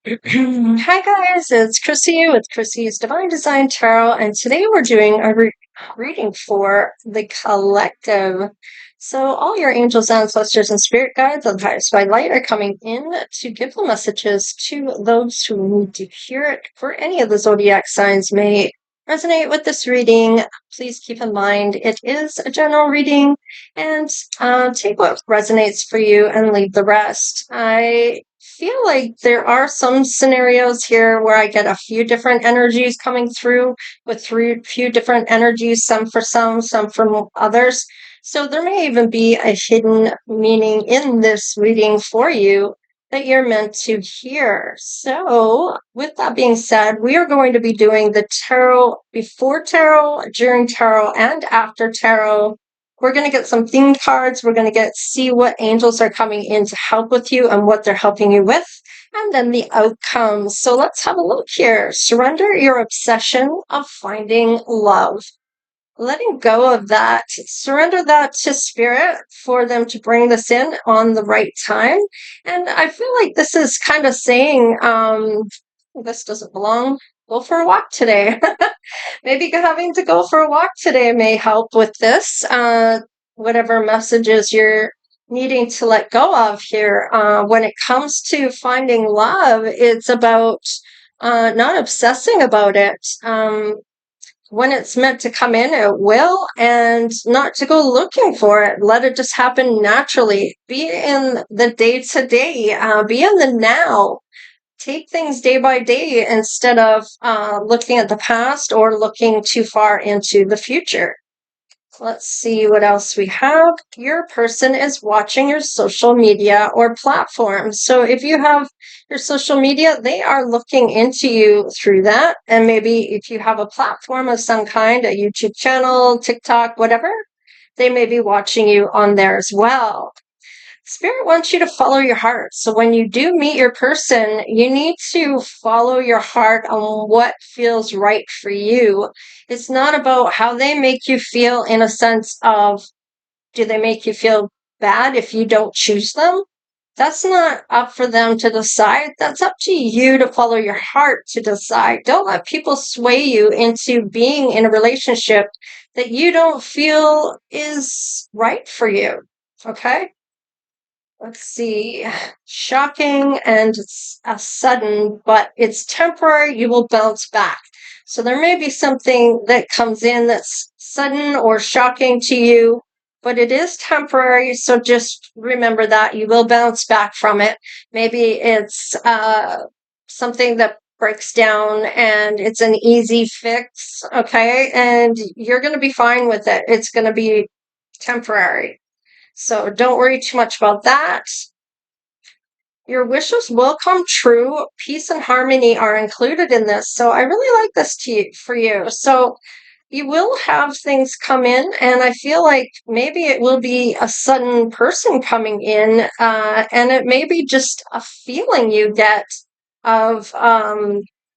Hi guys, it's Chrissie with Chrissie's Divine Design Tarot, and today we're doing a reading for the collective. So, all your angels, ancestors, and spirit guides of the highest by light are coming in to give the messages to those who need to hear it. For any of the zodiac signs may resonate with this reading, please keep in mind it is a general reading, and take what resonates for you and leave the rest. I feel like there are some scenarios here where I get a few different energies coming through with few different energies, some for some from others. So there may even be a hidden meaning in this reading for you that you're meant to hear. So, with that being said, we are going to be doing the tarot before tarot, during tarot, and after tarot. We're going to get some theme cards. We're going to see what angels are coming in to help with you and what they're helping you with, and then the outcomes. So let's have a look here. Surrender your obsession of finding love. Letting go of that, surrender that to spirit for them to bring this in on the right time. And I feel like this is kind of saying, this doesn't belong. Go for a walk today. Maybe having to go for a walk today may help with this. Whatever messages you're needing to let go of here. When it comes to finding love, it's about not obsessing about it. When it's meant to come in, it will, and not to go looking for it. Let it just happen naturally. Be in the day to day, be in the now. Take things day by day instead of looking at the past or looking too far into the future. Let's see what else we have. Your person is watching your social media or platforms. So if you have your social media, they are looking into you through that. And maybe if you have a platform of some kind, a YouTube channel, TikTok, whatever, they may be watching you on there as well. Spirit wants you to follow your heart. So when you do meet your person, you need to follow your heart on what feels right for you. It's not about how they make you feel in a sense of, do they make you feel bad if you don't choose them? That's not up for them to decide. That's up to you to follow your heart to decide. Don't let people sway you into being in a relationship that you don't feel is right for you. Okay? Let's see, shocking and sudden, but it's temporary. You will bounce back. So there may be something that comes in that's sudden or shocking to you, but it is temporary. So just remember that you will bounce back from it. Maybe it's something that breaks down and it's an easy fix. Okay. And you're going to be fine with it. It's going to be temporary. So don't worry too much about that. Your wishes will come true. Peace and harmony are included in this. So I really like this for you. So you will have things come in, and I feel like maybe it will be a sudden person coming in, and it may be just a feeling you get of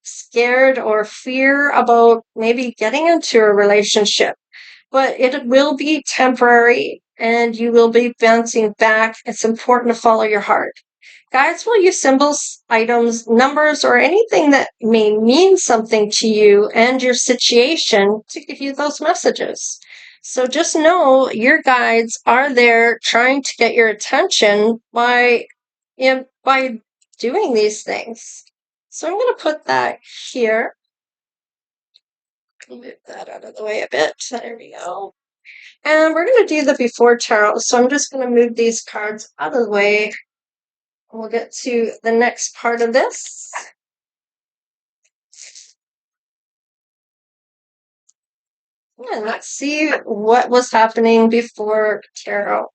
scared or fear about maybe getting into a relationship. But it will be temporary, and you will be bouncing back. It's important to follow your heart. Guides will use symbols, items, numbers, or anything that may mean something to you and your situation to give you those messages. So just know your guides are there trying to get your attention by doing these things. So I'm going to put that here. Move that out of the way a bit. There we go. And we're going to do the before tarot. So I'm just going to move these cards out of the way. We'll get to the next part of this. And let's see what was happening before tarot.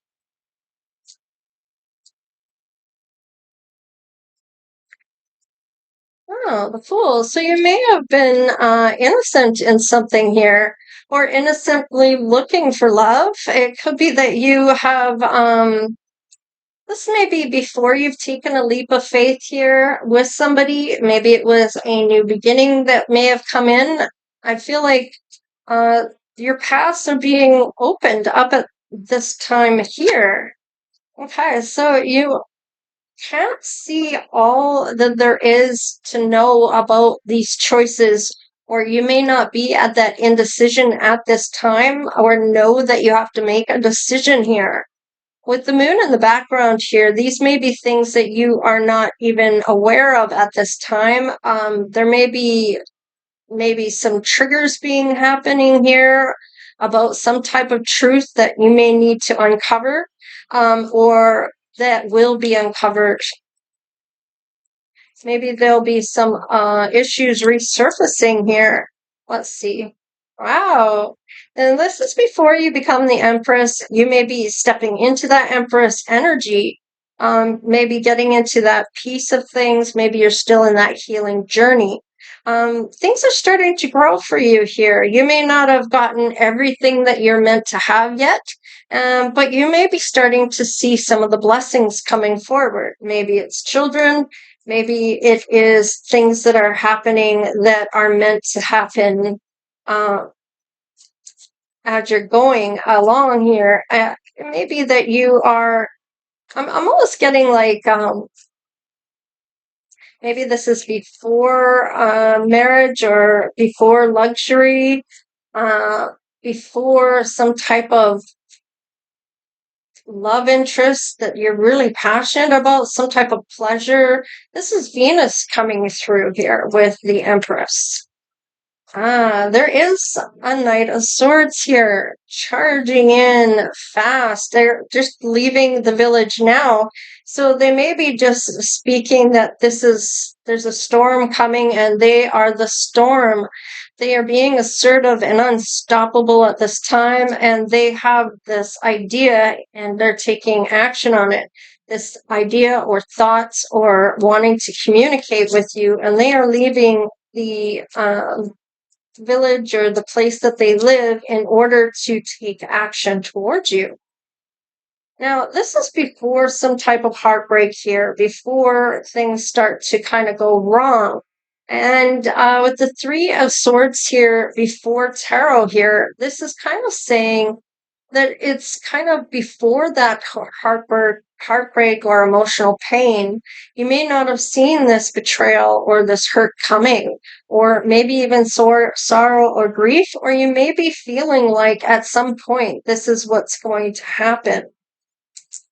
Oh, the Fool. So you may have been innocent in something here, or innocently looking for love. It could be that you have, this may be before you've taken a leap of faith here with somebody. Maybe it was a new beginning that may have come in. I feel like your paths are being opened up at this time here. Okay, so you can't see all that there is to know about these choices, or you may not be at that indecision at this time, or know that you have to make a decision here. With the moon in the background here, these may be things that you are not even aware of at this time. There may be maybe some triggers being happening here about some type of truth that you may need to uncover, or that will be uncovered. Maybe there'll be some issues resurfacing here. Let's see. Wow. And this is before you become the Empress. You may be stepping into that Empress energy, maybe getting into that piece of things. Maybe you're still in that healing journey. Things are starting to grow for you here. You may not have gotten everything that you're meant to have yet, but you may be starting to see some of the blessings coming forward. Maybe it's children. Maybe it is things that are happening that are meant to happen as you're going along here. Maybe that you are, I'm almost getting like, maybe this is before marriage, or before luxury, before some type of love interest that you're really passionate about, some type of pleasure. This is Venus coming through here with the Empress. There is a Knight of Swords here, charging in fast. They're just leaving the village now. So they may be just speaking that there's a storm coming and they are the storm. They are being assertive and unstoppable at this time, and they have this idea and they're taking action on it. This idea or thoughts or wanting to communicate with you, and they are leaving the village or the place that they live in order to take action towards you. Now, this is before some type of heartbreak here, before things start to kind of go wrong. And with the Three of Swords here, before tarot here, this is kind of saying that it's kind of before that heartbreak or emotional pain. You may not have seen this betrayal or this hurt coming, or maybe even sorrow or grief, or you may be feeling like at some point this is what's going to happen.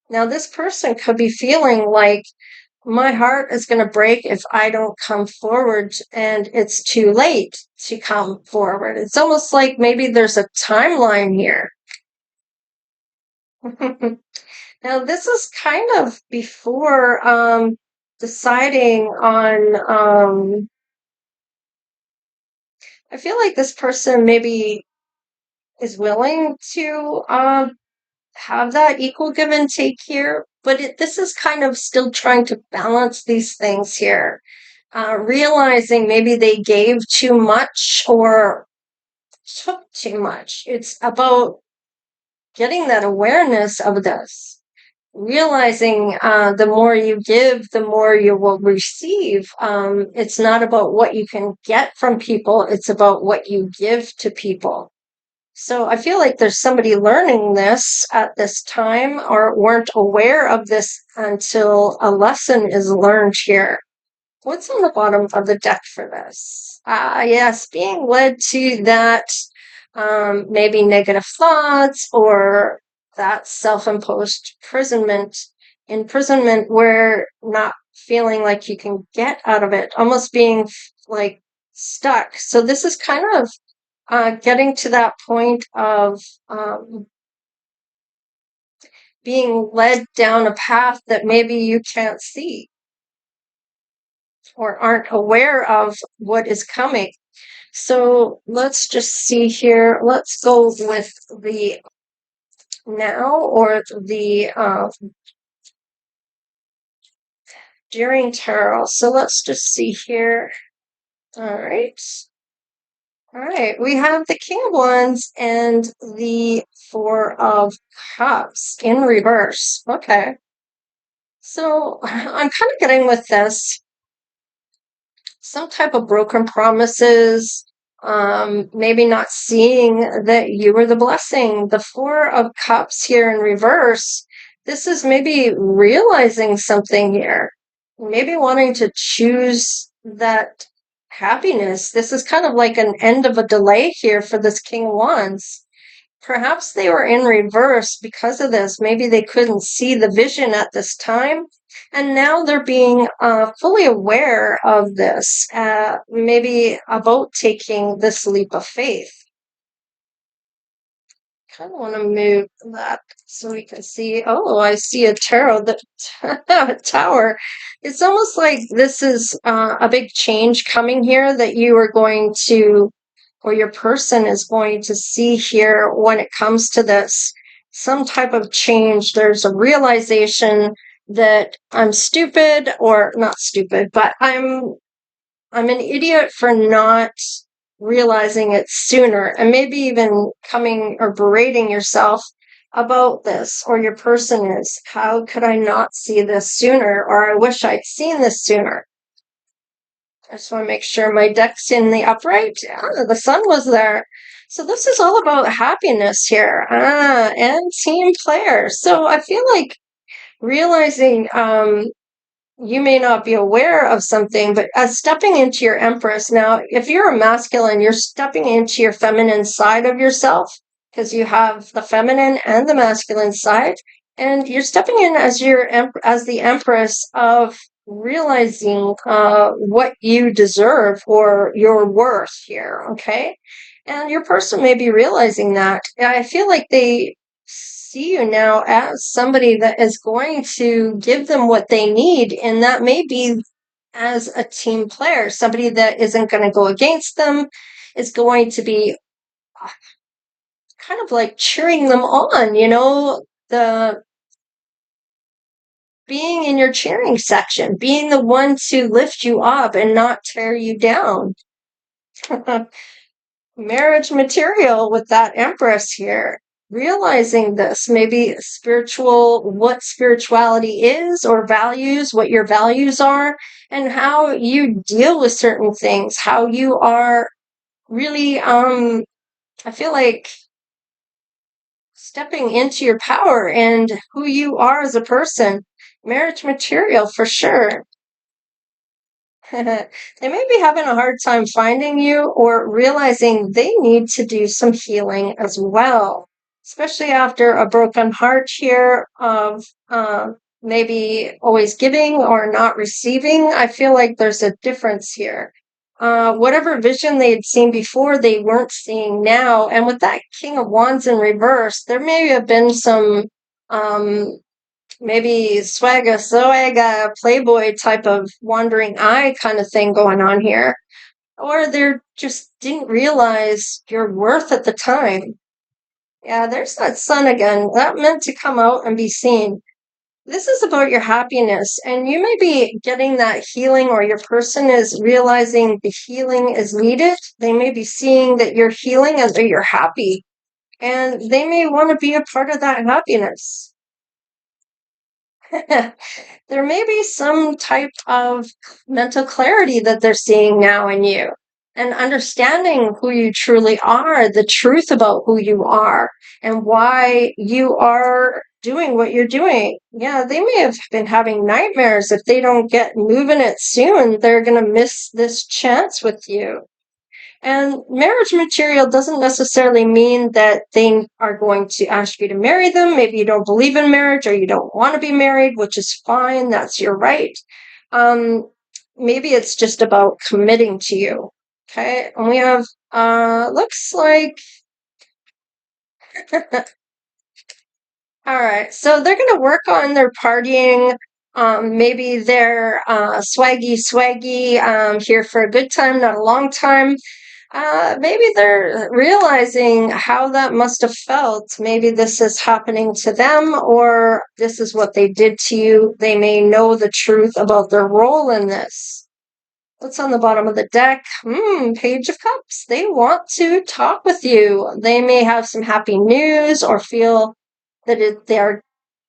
Now, this person could be feeling like, my heart is going to break if I don't come forward, and it's too late to come forward. It's almost like maybe there's a timeline here. Now, this is kind of before deciding on, I feel like this person maybe is willing to have that equal give and take here, but this is kind of still trying to balance these things here. Realizing maybe they gave too much or took too much. It's about getting that awareness of this. Realizing the more you give, the more you will receive. It's not about what you can get from people, it's about what you give to people. So I feel like there's somebody learning this at this time, or weren't aware of this until a lesson is learned here. What's on the bottom of the deck for this? Yes, being led to that maybe negative thoughts, or that self-imposed imprisonment where not feeling like you can get out of it, almost being like stuck. So this is kind of getting to that point of being led down a path that maybe you can't see or aren't aware of what is coming. So let's just see here. Let's go with the now, or the during tarot. So let's just see here. All right. All right, we have the King of Wands and the Four of Cups in reverse. Okay. So I'm kind of getting with this some type of broken promises, maybe not seeing that you were the blessing. The Four of Cups here in reverse, this is maybe realizing something here, maybe wanting to choose that happiness. This is kind of like an end of a delay here for this King of Wands. Perhaps they were in reverse because of this. Maybe they couldn't see the vision at this time. And now they're being fully aware of this, maybe about taking this leap of faith. Kind of want to move that so we can see. Oh, I see a tarot, a tower. It's almost like this is a big change coming here that you are going to, or your person is going to see here when it comes to this. Some type of change. There's a realization that I'm stupid, or not stupid, but I'm an idiot for not realizing it sooner, and maybe even coming or berating yourself about this, or your person is, how could I not see this sooner, or I wish I'd seen this sooner. I just want to make sure my deck's in the upright. The sun was there. So this is all about happiness here. And team player. So I feel like realizing you may not be aware of something, but as stepping into your Empress. Now, if you're a masculine, you're stepping into your feminine side of yourself, because you have the feminine and the masculine side, and you're stepping in as the Empress of realizing what you deserve or your worth here, okay? And your person may be realizing that. I feel like they see you now as somebody that is going to give them what they need, and that may be as a team player, somebody that isn't going to go against them, is going to be kind of like cheering them on, the being in your cheering section, being the one to lift you up and not tear you down. Marriage material with that Empress here. Realizing this, maybe what spirituality is, or values, what your values are, and how you deal with certain things, how you are really, I feel like stepping into your power and who you are as a person. Marriage material for sure. They may be having a hard time finding you, or realizing they need to do some healing as well, especially after a broken heart here of maybe always giving or not receiving. I feel like there's a difference here. Whatever vision they had seen before, they weren't seeing now. And with that King of Wands in reverse, there may have been some maybe swagga, playboy type of wandering eye kind of thing going on here. Or they just didn't realize your worth at the time. Yeah, there's that sun again. That meant to come out and be seen. This is about your happiness, and you may be getting that healing, or your person is realizing the healing is needed. They may be seeing that you're healing and that you're happy, and they may want to be a part of that happiness. There may be some type of mental clarity that they're seeing now in you, and understanding who you truly are, the truth about who you are, and why you are doing what you're doing. Yeah, they may have been having nightmares. If they don't get moving it soon, they're going to miss this chance with you. And marriage material doesn't necessarily mean that they are going to ask you to marry them. Maybe you don't believe in marriage, or you don't want to be married, which is fine. That's your right. Maybe it's just about committing to you. Okay. And we have, looks like, all right. So they're going to work on their partying. Maybe they're swaggy, here for a good time, not a long time. Maybe they're realizing how that must have felt. Maybe this is happening to them, or this is what they did to you. They may know the truth about their role in this. What's on the bottom of the deck? Page of Cups. They want to talk with you. They may have some happy news, or feel that they're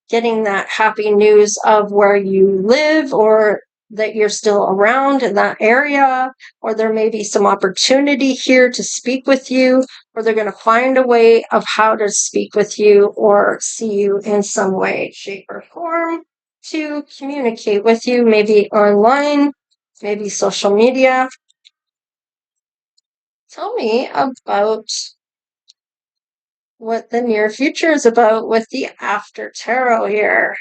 getting that happy news of where you live, or that you're still around in that area, or there may be some opportunity here to speak with you, or they're going to find a way of how to speak with you or see you in some way, shape, or form to communicate with you, maybe online, maybe social media. Tell me about what the near future is about with the after tarot here.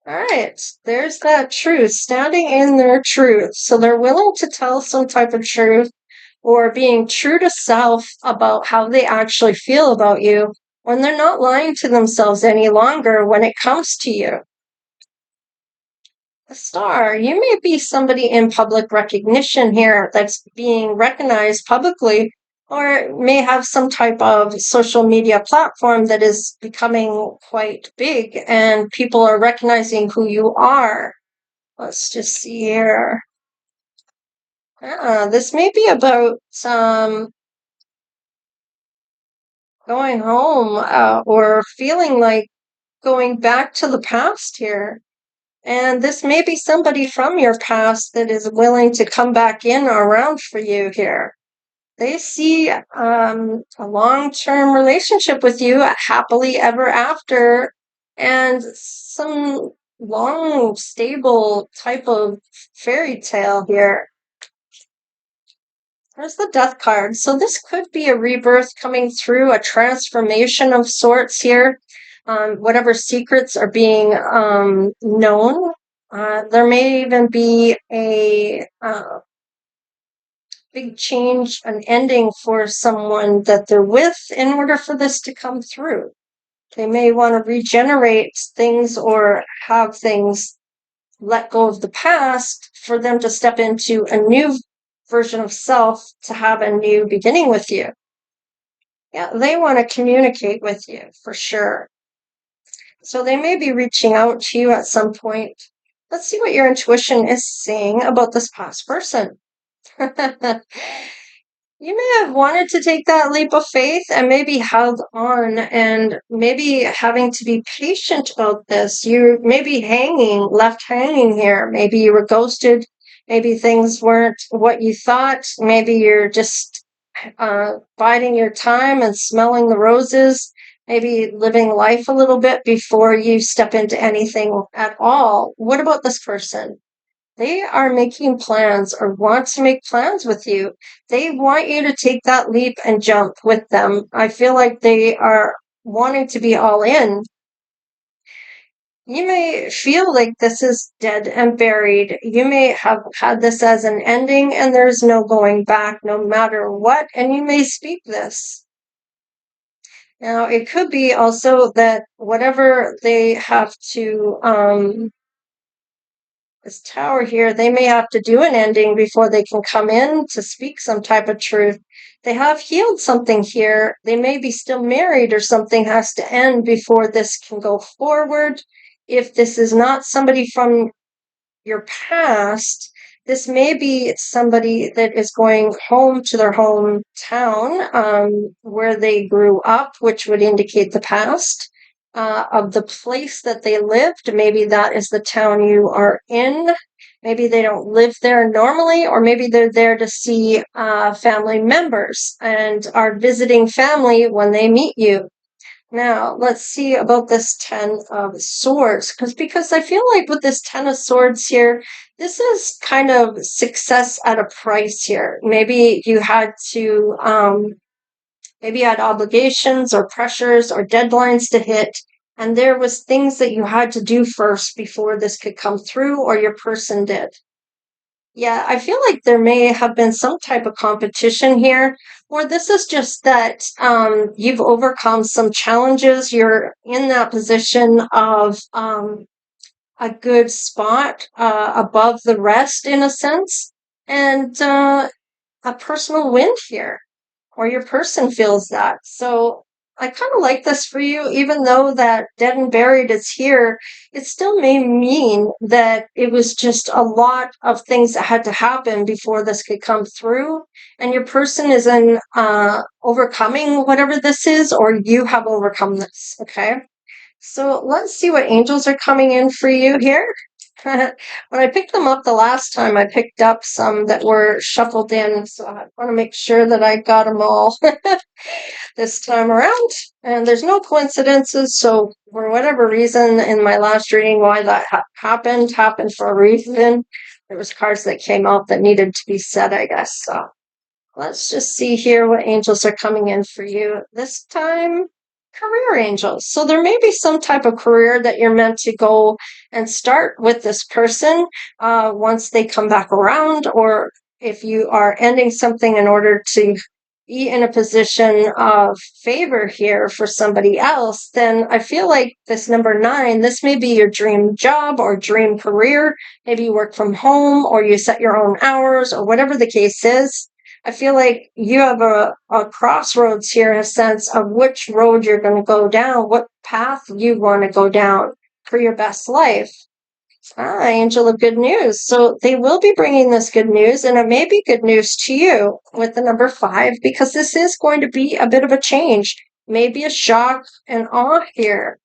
All right, there's that truth, standing in their truth. So they're willing to tell some type of truth or being true to self about how they actually feel about you when they're not lying to themselves any longer when it comes to you. A star, you may be somebody in public recognition here that's being recognized publicly, or may have some type of social media platform that is becoming quite big and people are recognizing who you are. Let's just see here. This may be about going home or feeling like going back to the past here. And this may be somebody from your past that is willing to come back in around for you here. They see a long-term relationship with you, happily ever after, and some long, stable type of fairy tale here. There's the death card. So this could be a rebirth coming through, a transformation of sorts here. Whatever secrets are being known. There may even be a big change, an ending for someone that they're with in order for this to come through. They may want to regenerate things or have things let go of the past for them to step into a new version of self to have a new beginning with you. Yeah, they want to communicate with you for sure. So they may be reaching out to you at some point. Let's see what your intuition is saying about this past person. You may have wanted to take that leap of faith and maybe held on and maybe having to be patient about this. You may be left hanging here. Maybe you were ghosted. Maybe things weren't what you thought. Maybe you're just biding your time and smelling the roses. Maybe living life a little bit before you step into anything at all. What about this person? They are making plans or want to make plans with you. They want you to take that leap and jump with them. I feel like they are wanting to be all in. You may feel like this is dead and buried. You may have had this as an ending and there's no going back no matter what, and you may speak this. Now, it could be also that whatever they have to this tower here, they may have to do an ending before they can come in to speak some type of truth. They have healed something here. They may be still married or something has to end before this can go forward. If this is not somebody from your past, this may be somebody that is going home to their hometown where they grew up, which would indicate the past. Of the place that they lived. Maybe that is the town you are in. Maybe they don't live there normally, or maybe they're there to see family members and are visiting family when they meet you. Now, let's see about this 10 of Swords, because I feel like with this 10 of Swords here, this is kind of success at a price here. Maybe you had to maybe you had obligations or pressures or deadlines to hit, and there was things that you had to do first before this could come through, or your person did. Yeah, I feel like there may have been some type of competition here, or this is just that you've overcome some challenges. You're in that position of a good spot above the rest, in a sense, and a personal win here. Or your person feels that. So I kind of like this for you, even though that dead and buried is here, it still may mean that it was just a lot of things that had to happen before this could come through. And your person is in overcoming whatever this is, or you have overcome this, okay? So let's see what angels are coming in for you here. When I picked them up the last time, I picked up some that were shuffled in, so I want to make sure that I got them all this time around. And there's no coincidences, so for whatever reason in my last reading, why that happened for a reason. There was cards that came out that needed to be said, I guess. So let's just see here what angels are coming in for you this time. Career angels. So there may be some type of career that you're meant to go and start with this person once they come back around, or if you are ending something in order to be in a position of favor here for somebody else, then I feel like this number 9, this may be your dream job or dream career. Maybe you work from home or you set your own hours or whatever the case is. I feel like you have a crossroads here in a sense of which road you're going to go down, what path you want to go down for your best life. Angel of good news. So they will be bringing this good news, and it may be good news to you with the number 5, because this is going to be a bit of a change, maybe a shock and awe here.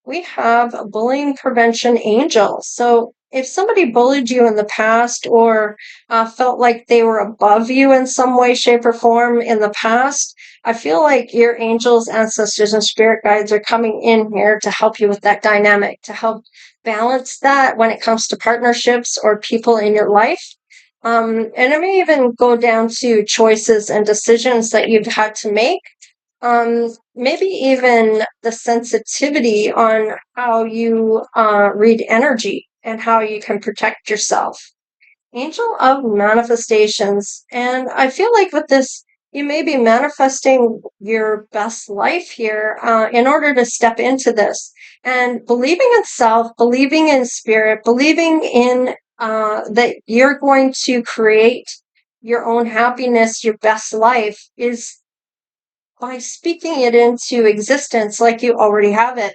We have a bullying prevention angel. So if somebody bullied you in the past or felt like they were above you in some way, shape, or form in the past, I feel like your angels, ancestors, and spirit guides are coming in here to help you with that dynamic, to help balance that when it comes to partnerships or people in your life. And it may even go down to choices and decisions that you've had to make. Maybe even the sensitivity on how you read energy and how you can protect yourself. Angel of manifestations. And I feel like with this, you may be manifesting your best life here in order to step into this. And believing in self, believing in spirit, believing in that you're going to create your own happiness, your best life, is by speaking it into existence like you already have it,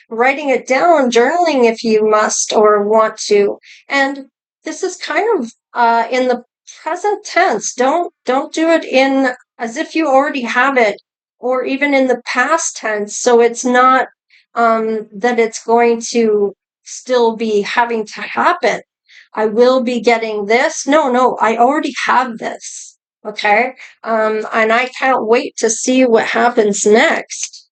writing it down, journaling if you must or want to. And this is kind of in the present tense. Don't do it in as if you already have it, or even in the past tense. So it's not that it's going to still be having to happen. I will be getting this. No, I already have this. Okay. And I can't wait to see what happens next.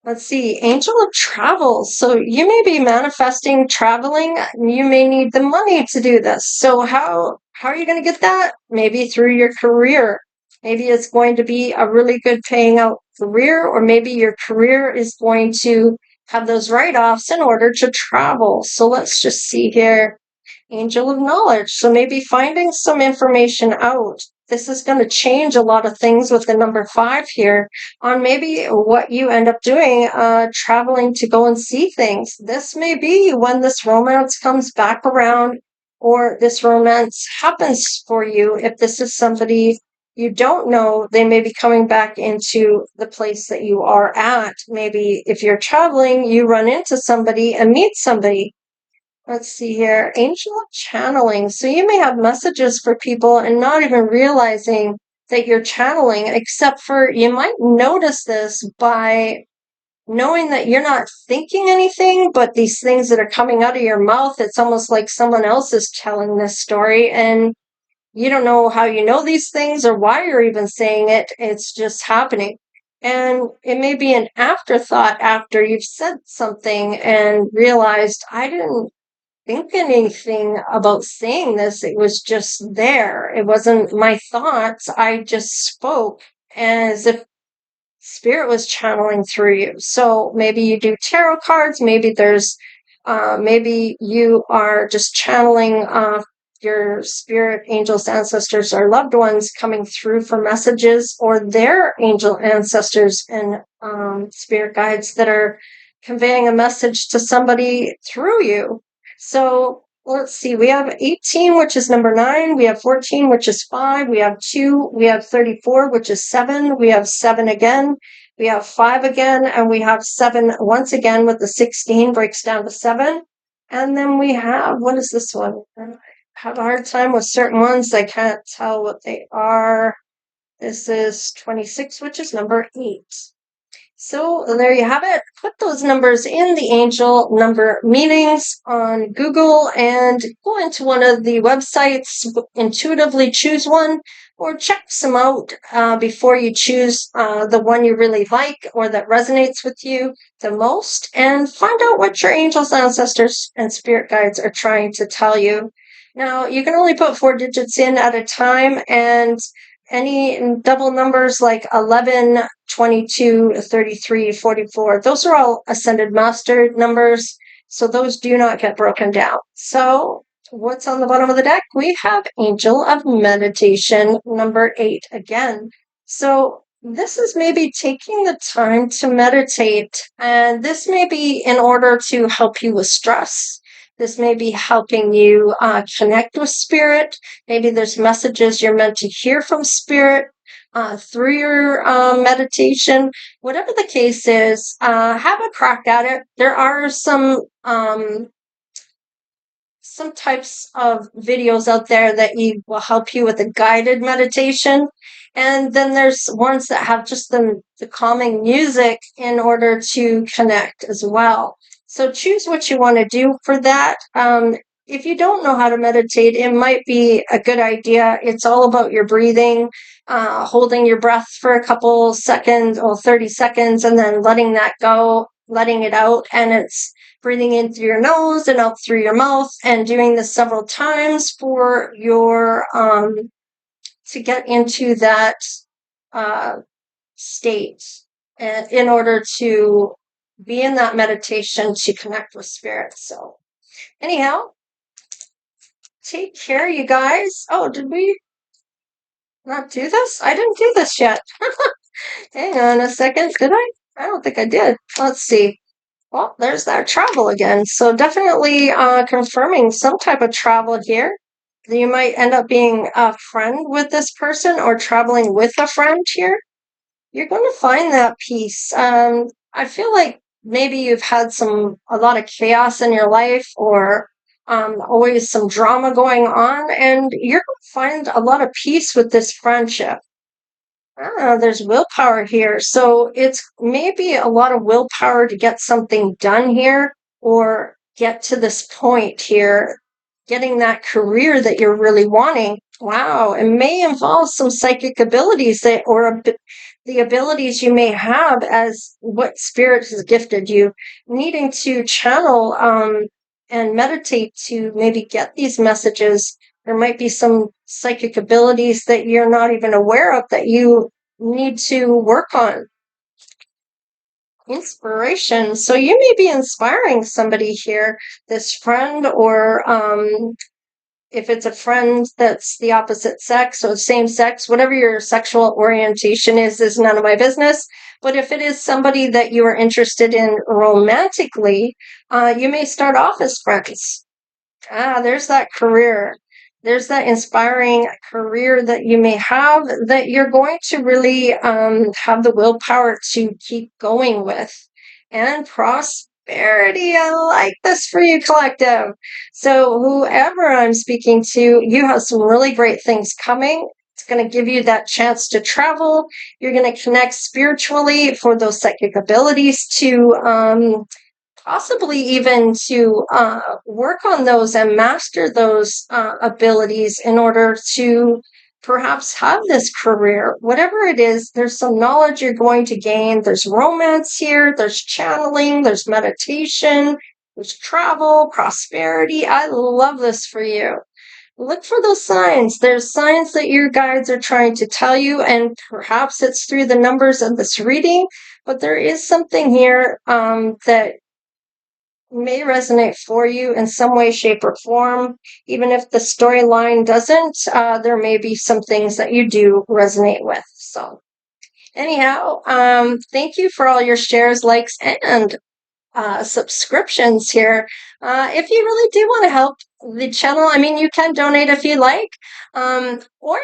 Let's see, angel of travel. So you may be manifesting traveling. You may need the money to do this. So how are you going to get that? Maybe through your career. Maybe it's going to be a really good paying out career, or maybe your career is going to have those write-offs in order to travel. So let's just see here. Angel of knowledge. So maybe finding some information out. This is going to change a lot of things with the number 5 here on maybe what you end up doing, traveling to go and see things. This may be when this romance comes back around, or this romance happens for you. If this is somebody you don't know, they may be coming back into the place that you are at. Maybe if you're traveling, you run into somebody and meet somebody. Let's see here. Angel channeling. So you may have messages for people and not even realizing that you're channeling, except for you might notice this by knowing that you're not thinking anything, but these things that are coming out of your mouth, it's almost like someone else is telling this story, and you don't know how you know these things or why you're even saying it. It's just happening. And it may be an afterthought after you've said something and realized, I didn't think anything about saying this. It was just there. It wasn't my thoughts. I just spoke as if spirit was channeling through you. So maybe you do tarot cards. Maybe maybe you are just channeling your spirit angels, ancestors, or loved ones coming through for messages, or their angel ancestors and spirit guides that are conveying a message to somebody through you. So let's see, we have 18, which is number 9. We have 14, which is 5. We have 2. We have 34, which is 7. We have 7 again. We have 5 again. And we have 7 once again with the 16 breaks down to 7. And then we have, what is this one? I have a hard time with certain ones. I can't tell what they are. This is 26, which is number 8. So there you have it. Put those numbers in the angel number meetings on Google and go into one of the websites, intuitively choose one, or check some out before you choose the one you really like or that resonates with you the most, and find out what your angels, ancestors, and spirit guides are trying to tell you. Now, you can only put 4 digits in at a time, and any double numbers like 11, 22, 33, 44, those are all ascended master numbers, so those do not get broken down. So what's on the bottom of the deck? We have Angel of Meditation number 8 again. So this is maybe taking the time to meditate, and this may be in order to help you with stress. This may be helping you connect with spirit. Maybe there's messages you're meant to hear from spirit through your meditation. Whatever the case is, have a crack at it. There are some types of videos out there that will help you with a guided meditation. And then there's ones that have just the calming music in order to connect as well. So choose what you want to do for that. If you don't know how to meditate, it might be a good idea. It's all about your breathing, holding your breath for a couple seconds or 30 seconds, and then letting that go, letting it out. And it's breathing in through your nose and out through your mouth, and doing this several times for your to get into that state, and in order to be in that meditation to connect with spirit. So anyhow, take care, you guys. Oh, did we not do this? I didn't do this yet. Hang on a second. Did I? I don't think I did. Let's see. Well, there's that travel again. So definitely confirming some type of travel here. You might end up being a friend with this person or traveling with a friend here. You're going to find that peace. I feel like maybe you've had a lot of chaos in your life, or always some drama going on, and you're going to find a lot of peace with this friendship. There's willpower here. So it's maybe a lot of willpower to get something done here, or get to this point here, getting that career that you're really wanting. Wow. It may involve some psychic abilities or the abilities you may have as what spirit has gifted you, needing to channel and meditate to maybe get these messages. There might be some psychic abilities that you're not even aware of that you need to work on. Inspiration. So you may be inspiring somebody here, this friend, or if it's a friend that's the opposite sex or same sex, whatever your sexual orientation is none of my business. But if it is somebody that you are interested in romantically, you may start off as friends. There's that career. There's that inspiring career that you may have that you're going to really have the willpower to keep going with. And prosperity. I like this for you, collective. So whoever I'm speaking to, you have some really great things coming. It's going to give you that chance to travel. You're going to connect spiritually for those psychic abilities to possibly even to work on those and master those abilities in order to perhaps have this career. Whatever it is, there's some knowledge you're going to gain. There's romance here, there's channeling, there's meditation, there's travel, prosperity. I love this for you. Look for those signs. There's signs that your guides are trying to tell you, and perhaps it's through the numbers of this reading, but there is something here that may resonate for you in some way, shape, or form. Even if the storyline doesn't, there may be some things that you do resonate with. So anyhow, thank you for all your shares, likes, and subscriptions here. If you really do want to help the channel, I mean, you can donate if you like, or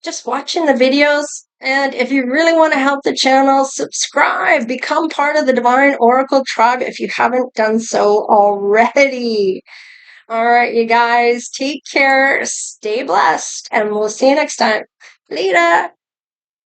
just watching the videos. And if you really want to help the channel, subscribe, become part of the Divine Oracle tribe if you haven't done so already. All right, you guys, take care, stay blessed, and we'll see you next time. Later.